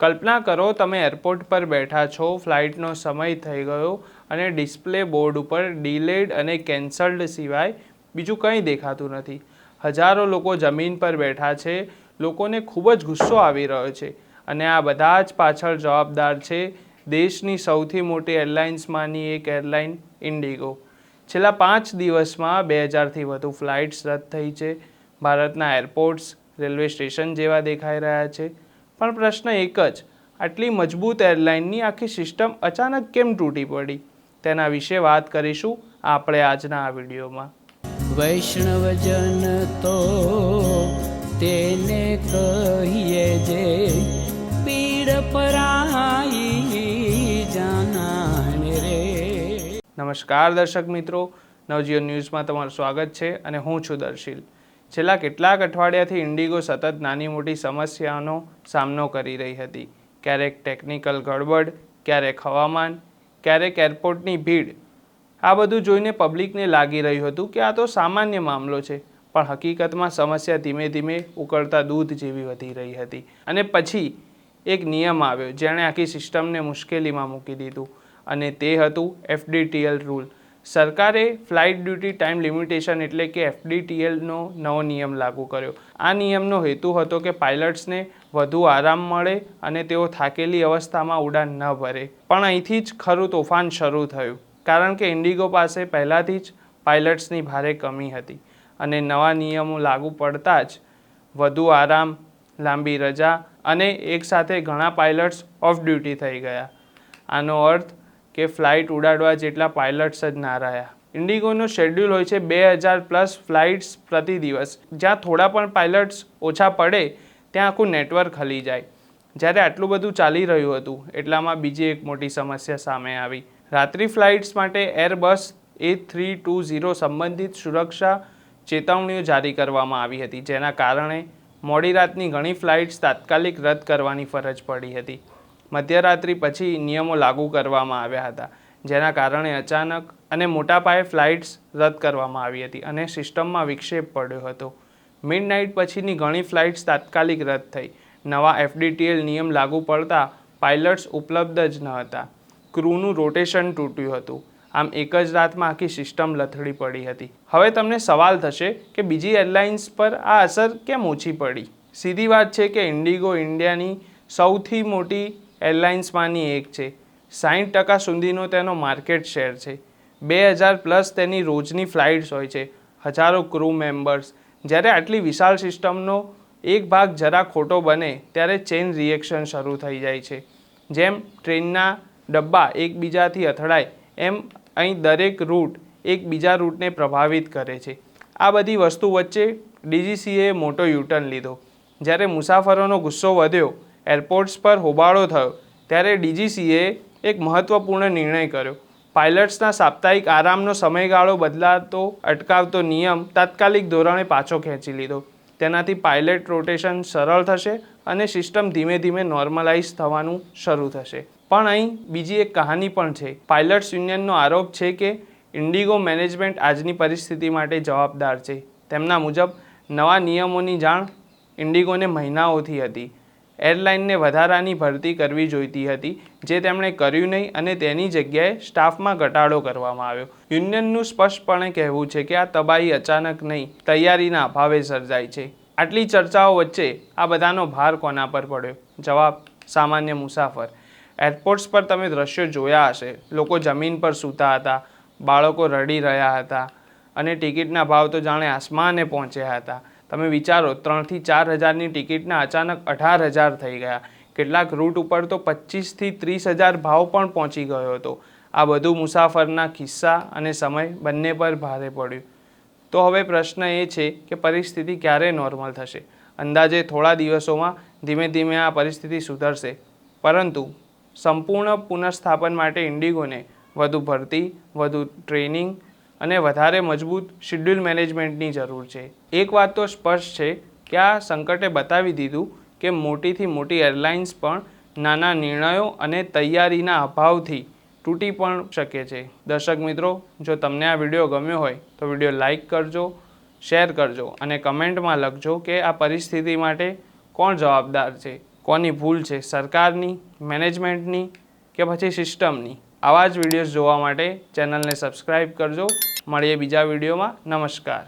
કલ્પના કરો તમે એરપોર્ટ પર બેઠા છો, ફ્લાઇટનો સમય થઈ ગયો અને ડિસ્પ્લે બોર્ડ ઉપર ડિલેડ અને કેન્સલ્ડ સિવાય બીજું કંઈ દેખાતું નથી. હજારો લોકો જમીન પર બેઠા છે. લોકોને ખૂબ જ ગુસ્સો આવી રહ્યો છે અને આ બધા જ પાછળ જવાબદાર છે દેશની સૌથી મોટી એરલાઇન્સમાંની એક એરલાઇન ઇન્ડિગો. છેલ્લા 5 દિવસમાં 2000થી વધુ ફ્લાઇટ્સ રદ થઈ છે. ભારતના એરપોર્ટ્સ રેલવે સ્ટેશન જેવા દેખાઈ રહ્યા છે. પણ પ્રશ્ન એક જ, આટલી મજબૂત એરલાઇનની આખી સિસ્ટમ અચાનક કેમ તૂટી પડી? તેના વિશે વાત કરીશું આપણે આજના આ વિડીયોમાં. વૈષ્ણવજન તો તેને કહીએ જે પીડ પરાઈ જાનાને રે. નમસ્કાર દર્શક મિત્રો, નવજીવન ન્યૂઝમાં તમારું સ્વાગત છે અને હું છું દર્શિલ. છેલ્લા કેટલાક અઠવાડિયાથી ઇન્ડિગો સતત નાની મોટી સમસ્યાઓનો સામનો કરી રહી હતી. ક્યારેક ટેકનિકલ ગડબડ, ક્યારેક હવામાન, ક્યારેક એરપોર્ટની ભીડ. આ બધું જોઈને પબ્લિકને લાગી રહ્યું હતું કે આ તો સામાન્ય મામલો છે, પણ હકીકતમાં સમસ્યા ધીમે ધીમે ઉકળતા દૂધ જેવી વધી રહી હતી. અને પછી એક નિયમ આવ્યો જેણે આખી સિસ્ટમને મુશ્કેલીમાં મૂકી દીધું અને તે હતું FDTL રૂલ. સરકારે ફ્લાઇટ ડ્યુટી ટાઈમ લિમિટેશન એટલે કે FDTLનો નવો નિયમ લાગુ કર્યો. આ નિયમનો હેતુ હતો કે પાયલટ્સને વધુ આરામ મળે અને તેઓ થાકેલી અવસ્થામાં ઉડાન ન ભરે. પણ અહીંથી જ ખરું તોફાન શરૂ થયું, કારણ કે ઇન્ડિગો પાસે પહેલાંથી જ પાયલટ્સની ભારે કમી હતી અને નવા નિયમો લાગુ પડતા જ વધુ આરામ, લાંબી રજા અને એકસાથે ઘણા પાયલટ્સ ઓફ ડ્યુટી થઈ ગયા. આનો અર્થ કે ફ્લાઇટ ઉડાડવા જેટલા પાયલટ્સ જ ના રહ્યા. ઇન્ડિગોનો શેડ્યુલ હોય છે 2000+ ફ્લાઇટ્સ પ્રતિ દિવસ. જ્યાં થોડા પણ પાયલટ્સ ઓછા પડે ત્યાં આખું નેટવર્ક હલી જાય. જ્યારે આટલું બધું ચાલી રહ્યું હતું એટલામાં બીજી એક મોટી સમસ્યા સામે આવી. રાત્રિ ફ્લાઇટ્સ માટે એરબસ A320 સંબંધિત સુરક્ષા ચેતવણીઓ જારી કરવામાં આવી હતી, જેના કારણે મોડી રાતની ઘણી ફ્લાઇટ્સ તાત્કાલિક રદ કરવાની ફરજ પડી હતી. મધ્યરાત્રિ પછી નિયમો લાગુ કરવામાં આવ્યા હતા, જેના કારણે અચાનક અને મોટા પાયે ફ્લાઇટ્સ રદ કરવામાં આવી હતી અને સિસ્ટમમાં વિક્ષેપ પડ્યો હતો. મિડનાઇટ પછીની ઘણી ફ્લાઇટ્સ તાત્કાલિક રદ થઈ. નવા FDTL નિયમ લાગુ પડતા પાયલટ્સ ઉપલબ્ધ જ ન હતા. ક્રૂનું રોટેશન તૂટ્યું હતું. આમ એક જ રાતમાં આખી સિસ્ટમ લથડી પડી હતી. હવે તમને સવાલ થશે કે બીજી એરલાઇન્સ પર આ અસર કેમ ઓછી પડી? સીધી વાત છે કે ઇન્ડિગો ઇન્ડિયાની સૌથી મોટી એરલાઇન્સમાંની એક છે. 60% સુધીનો તેનો માર્કેટ શેર છે. 2000+ તેની રોજની ફ્લાઇટ્સ હોય છે, હજારો ક્રૂ મેમ્બર્સ. જ્યારે આટલી વિશાળ સિસ્ટમનો એક ભાગ જરા ખોટો બને ત્યારે ચેઇન રિએક્શન શરૂ થઈ જાય છે. જેમ ટ્રેનના ડબ્બા એકબીજાથી અથડાય એમ અહીં દરેક રૂટ એકબીજા રૂટને પ્રભાવિત કરે છે. આ બધી વસ્તુ વચ્ચે DGCAએ મોટો યુટર્ન લીધો. જ્યારે મુસાફરોનો ગુસ્સો વધ્યો, એરપોર્ટ્સ પર હોબાળો થયો, ત્યારે DGCAએ એક મહત્વપૂર્ણ નિર્ણય કર્યો. પાયલટ્સના સાપ્તાહિક આરામનો સમયગાળો બદલાતો અટકાવતો નિયમ તાત્કાલિક ધોરણે પાછો ખેંચી લીધો. તેનાથી પાયલટ રોટેશન સરળ થશે અને સિસ્ટમ ધીમે ધીમે નોર્મલાઇઝ થવાનું શરૂ થશે. પણ અહીં બીજી એક કહાની પણ છે. પાયલટ્સ યુનિયનનો આરોપ છે કે ઇન્ડિગો મેનેજમેન્ટ આજની પરિસ્થિતિ માટે જવાબદાર છે. તેમના મુજબ નવા નિયમોની જાણ ઇન્ડિગોને મહિનાઓથી હતી. એરલાઇનને વધારાની ભરતી કરવી જોઈતી હતી, જે તેમણે કર્યું નહીં અને તેની જગ્યાએ સ્ટાફમાં ઘટાડો કરવામાં આવ્યો. યુનિયનનું સ્પષ્ટપણે કહેવું છે કે આ તબાહી અચાનક નહીં, તૈયારીના અભાવે સર્જાઈ છે. આટલી ચર્ચાઓ વચ્ચે આ બધાનો ભાર કોના પર પડ્યો? જવાબ: સામાન્ય મુસાફર. એરપોર્ટ્સ પર તમે દ્રશ્યો જોયા હશે. લોકો જમીન પર સૂતા હતા, બાળકો રડી રહ્યા હતા અને ટિકિટના ભાવ તો જાણે આસમાને પહોંચ્યા હતા. તમે વિચારો, 3,000 થી 4,000ની ટિકિટના અચાનક 18,000 થઈ ગયા. કેટલાક રૂટ ઉપર તો 25,000થી 30,000 ભાવ પણ પહોંચી ગયો હતો. આ બધું મુસાફરના ખિસ્સા અને સમય બંને પર ભારે પડ્યું. તો હવે પ્રશ્ન એ છે કે પરિસ્થિતિ ક્યારે નોર્મલ થશે? અંદાજે થોડા દિવસોમાં ધીમે ધીમે આ પરિસ્થિતિ સુધરશે, પરંતુ સંપૂર્ણ પુનઃસ્થાપન માટે ઇન્ડિગોને વધુ ભરતી, વધુ ટ્રેનિંગ અને વધારે મજબૂત શેડ્યુલ મેનેજમેન્ટની જરૂર છે. એક વાત તો સ્પષ્ટ છે કે આ સંકટે બતાવી દીધું કે મોટીથી મોટી એરલાઇન્સ પણ નાના નિર્ણયો અને તૈયારીના અભાવથી તૂટી પણ શકે છે. દર્શક મિત્રો, જો તમને આ વિડીયો ગમ્યો હોય તો વિડીયો લાઇક કરજો, શેર કરજો અને કમેન્ટમાં લખજો કે આ પરિસ્થિતિ માટે કોણ જવાબદાર છે. કોની ભૂલ છે, સરકારની, મેનેજમેન્ટની કે પછી સિસ્ટમની? આવા જ વિડીયોઝ જોવા માટે ચેનલને સબસ્ક્રાઈબ કરજો. મળીએ બીજા વિડીયોમાં. નમસ્કાર.